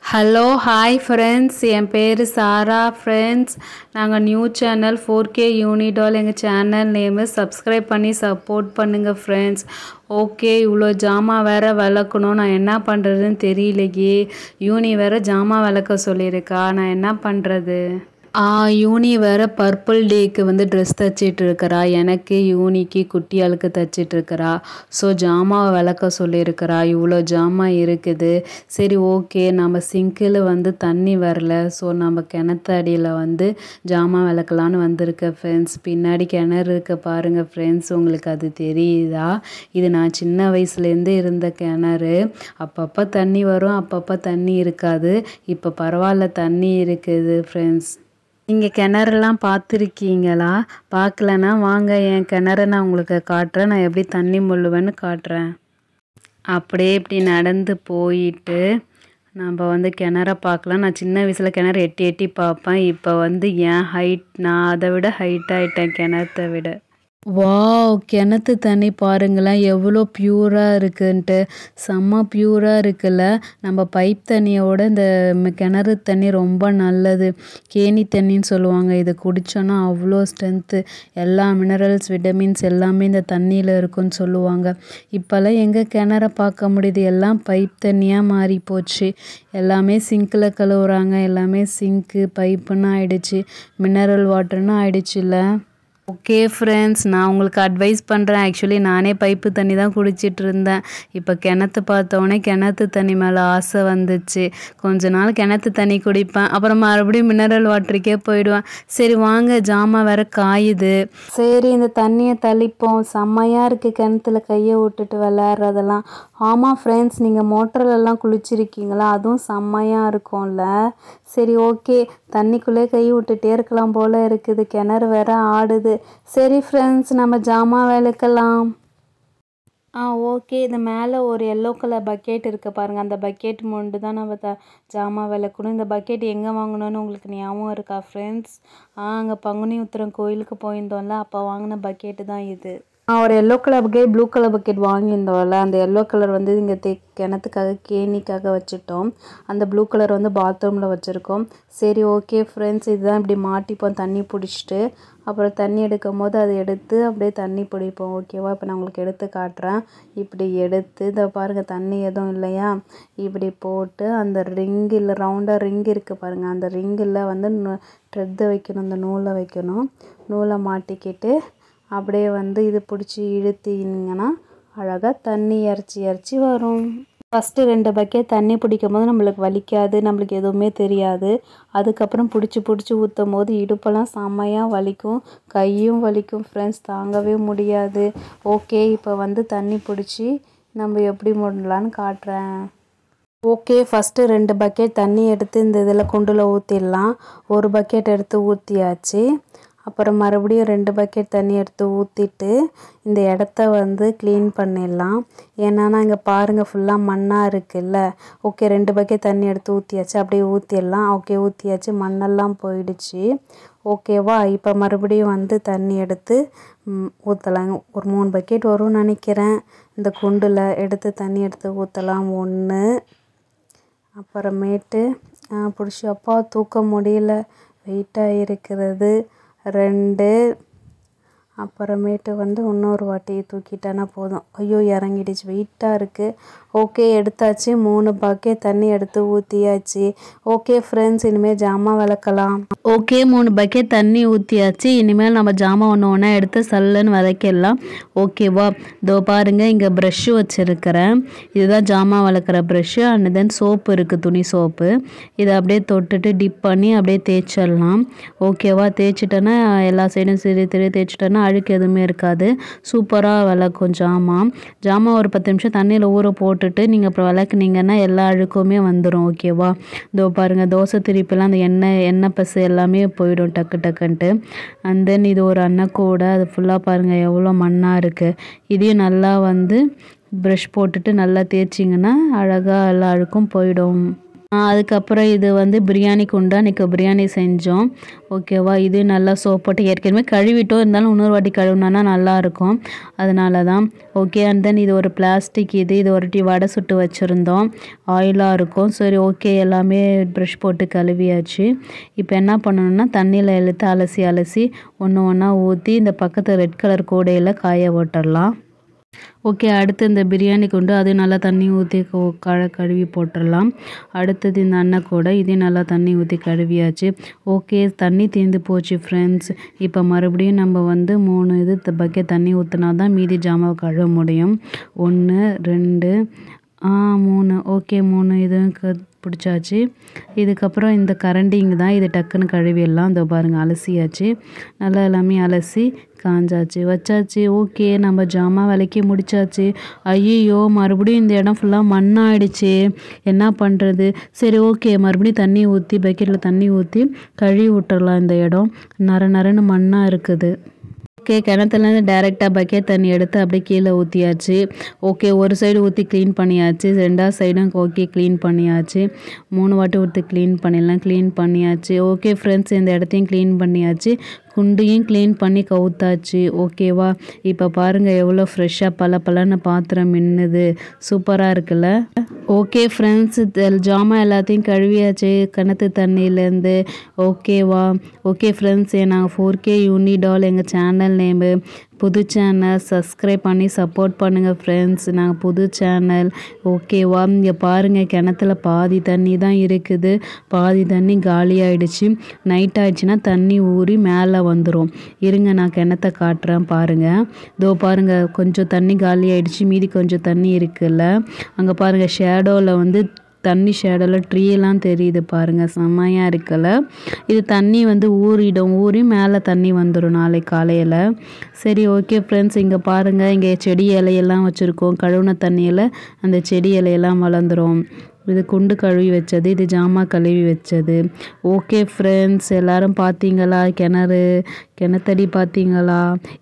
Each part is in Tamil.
ஹலோ ஹாய் ஃப்ரெண்ட்ஸ், என் பேர் சாரா ஃப்ரெண்ட்ஸ். நாங்கள் நியூ சேனல் 4K யூனிடால் எங்கள் சேனல் நேமு சப்ஸ்கிரைப் பண்ணி சப்போர்ட் பண்ணுங்கள் ஃப்ரெண்ட்ஸ். ஓகே, இவ்வளோ ஜாமான் வேறு விளக்கணும். நான் என்ன பண்ணுறதுன்னு தெரியலையே. யூனி வேறு ஜாமான் விளக்க சொல்லியிருக்கா. நான் என்ன பண்ணுறது? யூனி வேறு பர்பிள் டேக்கு ட்ரெஸ் தைச்சிட்ருக்கிறா. எனக்கு யூனிக்கு குட்டியாளுக்கு தைச்சிட்ருக்கிறா. ஸோ ஜாமாவை விளக்க சொல்லியிருக்கிறா. இவ்வளோ ஜாமான் இருக்குது. சரி, ஓகே, நம்ம சிங்கில் தண்ணி வரல. ஸோ நம்ம கிணத்து அடியில் ஜாமான் விளக்கலான்னு வந்திருக்கேன் ஃப்ரெண்ட்ஸ். பின்னாடி கிணறு இருக்க பாருங்கள் ஃப்ரெண்ட்ஸ். உங்களுக்கு அது தெரியுதா? இது நான் சின்ன வயசுலேருந்து இருந்த கிணறு. அப்பப்போ தண்ணி வரும், அப்பப்போ தண்ணி இருக்காது. இப்போ பரவாயில்ல, தண்ணி இருக்குது ஃப்ரெண்ட்ஸ். நீங்கள் கிணறுலாம் பார்த்துருக்கீங்களா? பார்க்கலன்னா வாங்க, என் கிணறு நான் உங்களுக்கு காட்டுறேன். நான் எப்படி தண்ணி மொள்ளுவேன்னு காட்டுறேன். அப்படியே இப்படி நடந்து போயிட்டு நம்ம கிணற பார்க்கலாம். நான் சின்ன வயசில் கிணறு எட்டி எட்டி பார்ப்பேன். இப்போ என் ஹைட், நான் அதை விட ஹைட் ஆகிட்டேன் கிணத்தை விட. வாவ், கிணத்து தண்ணி பாருங்களேன் எவ்வளோ ப்யூராக இருக்குன்ட்டு. செம்ம ப்யூராக இருக்குல்ல. நம்ம பைப் தண்ணியோட இந்த கிணறு தண்ணி ரொம்ப நல்லது. கேணி தண்ணின்னு சொல்லுவாங்க. இதை குடித்தோன்னா அவ்வளோ ஸ்ட்ரென்த்து. எல்லா மினரல்ஸ், விட்டமின்ஸ் எல்லாமே இந்த தண்ணியில் இருக்குன்னு சொல்லுவாங்க. இப்போல்லாம் எங்கே கிணற பார்க்க முடியுது? எல்லாம் பைப் தண்ணியாக மாறி போச்சு. எல்லாமே சிங்கில் கழுவுறாங்க. எல்லாமே சிங்க்கு பைப்புன்னு ஆயிடுச்சு. மினரல் வாட்டர்னு ஆயிடுச்சுல்ல. ஓகே ஃப்ரெண்ட்ஸ், நான் உங்களுக்கு அட்வைஸ் பண்ணுறேன். ஆக்சுவலி நானே பைப்பு தண்ணி தான் குடிச்சிட்டு இருந்தேன். இப்போ கிணத்து பார்த்தோன்னே கிணத்து தண்ணி மேலே ஆசை வந்துச்சு. கொஞ்ச நாள் கிணத்து தண்ணி குடிப்பேன், அப்புறம் மறுபடியும் மினரல் வாட்டருக்கே போயிடுவேன். சரி வாங்க, ஜாமான் வேற காயுது. சரி, இந்த தண்ணியை தெளிப்போம். செம்மையாக இருக்குது கிணத்துல கையை விட்டுட்டு விளையாடுறதெல்லாம். ஆமாம் ஃப்ரெண்ட்ஸ், நீங்கள் மோட்டர்லலாம் குளிச்சிருக்கீங்களா? அதுவும் செம்மையாக இருக்கும்ல. சரி, ஓகே, தண்ணிக்குள்ளே கை விட்டுட்டே இருக்கலாம் போல் இருக்குது. கிணறு வேற ஆடுது. சரி ஃப்ரெண்ட்ஸ், நம்ம ஜாமான் விளக்கலாம். ஓகே, இது மேலே ஒரு எல்லோ கலர் பக்கெட் இருக்குது பாருங்கள். அந்த பக்கெட் மொண்டு தான் நம்ம ஜாமான் விளக்கணும். இந்த பக்கெட் எங்கே வாங்கணும்னு உங்களுக்கு ஞாபகம் இருக்கா ஃப்ரெண்ட்ஸ்? அங்கே பங்குனி உத்திரம் கோயிலுக்கு போயிருந்தோம்ல, அப்போ வாங்கின பக்கெட்டு தான் இது. ஒரு yellow colour bucket, blue colour bucket வாங்கியிருந்தோம்ல. அந்த எல்லோ கலர் இங்கே கிணத்துக்காக கேணிக்காக வச்சுட்டோம். அந்த ப்ளூ கலர் பாத்ரூமில் வச்சுருக்கோம். சரி, ஓகே ஃப்ரெண்ட்ஸ், இதுதான் இப்படி மாட்டிப்போம் தண்ணி பிடிச்சிட்டு. அப்புறம் தண்ணி எடுக்கும் போது அதை எடுத்து அப்படியே தண்ணி பிடிப்போம். ஓகேவா? இப்போ நான் உங்களுக்கு எடுத்து காட்டுறேன். இப்படி எடுத்து இதை பாருங்கள், தண்ணி எதுவும் இல்லையா? இப்படி போட்டு அந்த ரிங்கில், ரவுண்டாக ரிங் இருக்குது பாருங்கள். அந்த ரிங்கில் த்ரெட்டு வைக்கணும், அந்த நூலை வைக்கணும். நூலை மாட்டிக்கிட்டு அப்படியே இது பிடிச்சி இழுத்தீங்கன்னா அழகாக தண்ணி இறச்சி வரும். ஃபஸ்ட்டு 2 பக்கெட் தண்ணி பிடிக்கும் போது நம்மளுக்கு வலிக்காது, நம்மளுக்கு எதுவுமே தெரியாது. அதுக்கப்புறம் பிடிச்சி ஊற்றும் போது இடுப்பெல்லாம் செம்மையாக வலிக்கும், கையும் வலிக்கும் ஃப்ரெண்ட்ஸ், தாங்கவே முடியாது. ஓகே, இப்போ தண்ணி பிடிச்சி நம்ம எப்படி மூடலான்னு காட்டுறேன். ஓகே, ஃபஸ்ட்டு 2 பக்கெட் தண்ணி எடுத்து இந்த இதில் குண்டில் ஊற்றிடலாம். ஒரு பக்கெட் எடுத்து ஊற்றியாச்சு. அப்புறம் மறுபடியும் 2 பக்கெட் தண்ணி எடுத்து ஊற்றிட்டு இந்த இடத்த க்ளீன் பண்ணிடலாம். ஏன்னா இங்கே பாருங்கள் ஃபுல்லாக மண்ணாக இருக்குல்ல. ஓகே, 2 பக்கெட் தண்ணி எடுத்து ஊற்றியாச்சு. அப்படியே ஊற்றிடலாம். ஓகே, ஊற்றியாச்சு, மண்ணெல்லாம் போயிடுச்சு. ஓகேவா? இப்போ மறுபடியும் தண்ணி எடுத்து ஊற்றலாம். ஒரு 3 பக்கெட் வரும்னு நினைக்கிறேன். இந்த குண்டில் எடுத்து தண்ணி எடுத்து ஊற்றலாம். 1, அப்புறமேட்டு பிடிச்சி, அப்பா தூக்க முடியல, வெயிட்டாக இருக்கிறது. 2, அப்புறமேட்டு இன்னொரு வாட்டி தூக்கிட்டேன்னா போதும். ஐயோ, இறங்கிடுச்சு, வெயிட்டாக இருக்குது. ஓகே, எடுத்தாச்சு. 3 பக்கெட் தண்ணி எடுத்து ஊற்றியாச்சு. ஓகே ஃப்ரெண்ட்ஸ், இனிமேல் ஜாமான் விளக்கலாம். ஓகே, 3 பக்கெட் தண்ணி ஊற்றியாச்சு. இனிமேல் நம்ம ஜாமான் ஒன்று எடுத்து சல்லுன்னு விளக்கிடலாம். ஓகேவா? இதோ பாருங்கள், இங்கே ப்ரெஷ்ஷு வச்சுருக்கிறேன். இதுதான் ஜாமான் விளக்குற ப்ரெஷ்ஷு. அண்ட் தென் சோப்பு இருக்குது, துணி சோப்பு. இதை அப்படியே தொட்டுட்டு டிப் பண்ணி அப்படியே தேய்ச்சிடலாம். ஓகேவா? தேய்ச்சிட்டோன்னா எல்லா சைடும் சரி தேய்ச்சிட்டோன்னா அழுக்கு எதுவுமே இருக்காது. சூப்பராக விளக்கும் ஜாமான் ஒரு 10 நிமிஷம் தண்ணியில் ஊற போட்டுட்டு நீங்கள் அப்புறம் விளக்குனீங்கன்னா எல்லா அழுக்குமே வந்துடும். ஓகேவா? இதோ பாருங்கள், தோசை திருப்பிலாம் அந்த எண்ணெய் பசு எல்லாமே போயிடும் டக்குன்ட்டு. அண்ட் தென் இது ஒரு அன்னக்கூட, அது ஃபுல்லாக பாருங்கள் எவ்வளோ மண்ணாக இருக்குது. இதையும் நல்லா ப்ரஷ் போட்டுட்டு நல்லா தேய்ச்சிங்கன்னா அழகாக எல்லா அழுக்கும் போயிடும். அதுக்கப்புறம் இது வந்து பிரியாணி குண்டா இன்றைக்கி பிரியாணி செஞ்சோம். ஓகேவா, இது நல்லா சோப் போட்டு ஏற்கனவே கழுவிட்டோம், இருந்தாலும் இன்னொரு வாட்டி கழுவினோன்னா நல்லாயிருக்கும், அதனால தான். ஓகே, அண்ட் தென் இது ஒரு பிளாஸ்டிக், இது ஒரு வாட்டி வடை சுட்டு வச்சுருந்தோம், ஆயிலாக இருக்கும். சரி ஓகே, எல்லாமே ப்ரஷ் போட்டு கழுவியாச்சு. இப்போ என்ன பண்ணணும்னா தண்ணியில் இழுத்து அலசி ஒன்று ஒன்றா ஊற்றி இந்த பக்கத்து ரெட் கலர் கூடையில் காய போட்டுடலாம். ஓகே, அடுத்து இந்த பிரியாணி குண்டு அது நல்லா தண்ணி ஊற்றி கழுவி போட்டுடலாம். அடுத்தது இந்த அண்ணன் கூட இதையும் நல்லா தண்ணி ஊற்றி கழுவியாச்சு. ஓகே, தண்ணி தீர்ந்து போச்சு ஃப்ரெண்ட்ஸ். இப்போ மறுபடியும் நம்ம வந்து 3 பக்கெட் தண்ணி ஊற்றினா தான் மீதி ஜாமாவை கழுவ முடியும். 1 2 3. ஓகே, 3 இதுவும் பிடிச்சாச்சு. இதுக்கப்புறம் இந்த கரண்டிங்க தான், இது டக்குன்னு கழுவிடலாம். இதோ பாருங்கள், அலசியாச்சு, நல்லா எல்லாமே அலசி காஞ்சாச்சு வச்சாச்சு. ஓகே, நம்ம ஜாமான் விலைக்கு முடிச்சாச்சு. ஐயோ, மறுபடியும் இந்த இடம் ஃபுல்லாக மண்ணாயிடுச்சு, என்ன பண்ணுறது? சரி ஓகே, மறுபடியும் தண்ணி ஊற்றி பக்கெட்டில் தண்ணி ஊற்றி கழுவி விட்டுறலாம். இந்த இடம் நரன்னு மண்ணாக இருக்குது. ஓகே, கிணத்துலேருந்து டைரெக்டாக பக்கெட் தண்ணி எடுத்து அப்படியே கீழே ஊற்றியாச்சு. ஓகே, ஒரு சைடு ஊற்றி க்ளீன் பண்ணியாச்சு, 2வது சைடும் ஓகே க்ளீன் பண்ணியாச்சு. 3 வாட்டி ஊற்றி க்ளீன் பண்ணியாச்சு. ஓகே ஃப்ரெண்ட்ஸ், இந்த இடத்தையும் க்ளீன் பண்ணியாச்சு, குண்டையும் க்ளீன் பண்ணி கவுத்தாச்சு. ஓகேவா, இப்போ பாருங்கள் எவ்வளோ ஃப்ரெஷ்ஷாக பளபளன்னு பாத்திரம் மின்னுது, சூப்பராக இருக்குல்ல? ஓகே ஃப்ரெண்ட்ஸ், ஜாமான் எல்லாத்தையும் கழுவியாச்சு கிணத்து தண்ணியிலேருந்து. ஓகேவா? ஓகே ஃப்ரெண்ட்ஸ், நாங்கள் 4K யூனி டால் எங்கள் சேனல் நேமு. புது சேனல் சப்ஸ்கிரைப் பண்ணி சப்போர்ட் பண்ணுங்கள் ஃப்ரெண்ட்ஸ், நாங்கள் புது சேனல். ஓகேவா, இங்கே பாருங்கள் கிணத்துல பாதி தண்ணி தான் இருக்குது, பாதி தண்ணி காலியாகிடுச்சு. நைட் ஆகிடுச்சின்னா தண்ணி ஊறி மேலே வந்துடும். இருங்க, நான் கிணத்த காட்டுறேன் பாருங்கள். இதோ பாருங்கள், கொஞ்சம் தண்ணி காலி ஆகிடுச்சு, மீதி கொஞ்சம் தண்ணி இருக்குல்ல. அங்கே பாருங்கள், ஷேடோவில் வந்து தண்ணி ஷேடோவில் ட்ரீலாம் தெரியுது பாருங்கள், செம்மையாக இருக்குல்ல? இது தண்ணி வந்து ஊறி மேலே தண்ணி வந்துடும் நாளைக்கு காலையில். சரி ஓகே ஃப்ரெண்ட்ஸ், இங்கே பாருங்கள், இங்கே செடி இலையெல்லாம் வச்சுருக்கோம், கழுவுன தண்ணியில் அந்த செடி இலையெல்லாம் வளர்ந்துடும். இது குண்டு கழுவி வச்சது, இது ஜாமான் கழுவி வச்சது. ஓகே ஃப்ரெண்ட்ஸ், எல்லோரும் பார்த்தீங்களா? கிணத்தடி பார்த்தீங்களா?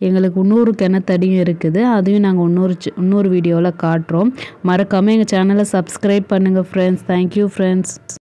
எங்களுக்கு இன்னொரு கிணத்தடியும் இருக்குது, அதையும் நாங்கள் இன்னொரு வீடியோவில் காட்டுறோம். மறக்காமல் எங்கள் சேனலை சப்ஸ்கிரைப் பண்ணுங்கள் ஃப்ரெண்ட்ஸ். Thank you friends.